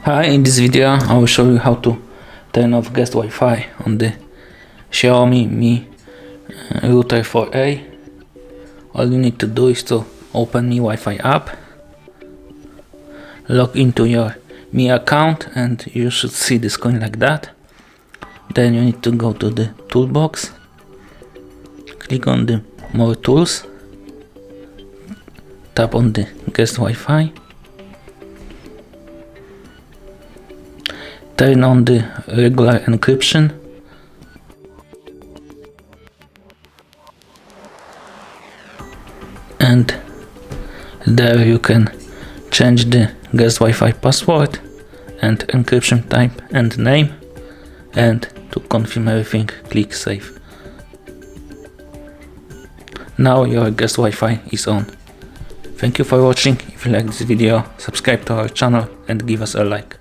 Hi, in this video I will show you how to turn off guest Wi-Fi on the Xiaomi Mi Router 4A. All you need to do is to open Mi Wi-Fi app, log into your Mi account, and you should see the screen like that. Then you need to go to the toolbox, click on the more tools, tap on the guest Wi-Fi, turn on the regular encryption, and there you can change the guest Wi-Fi password and encryption type and name, and to confirm everything, click save. Now your guest Wi-Fi is on. Thank you for watching. If you like this video, subscribe to our channel and give us a like.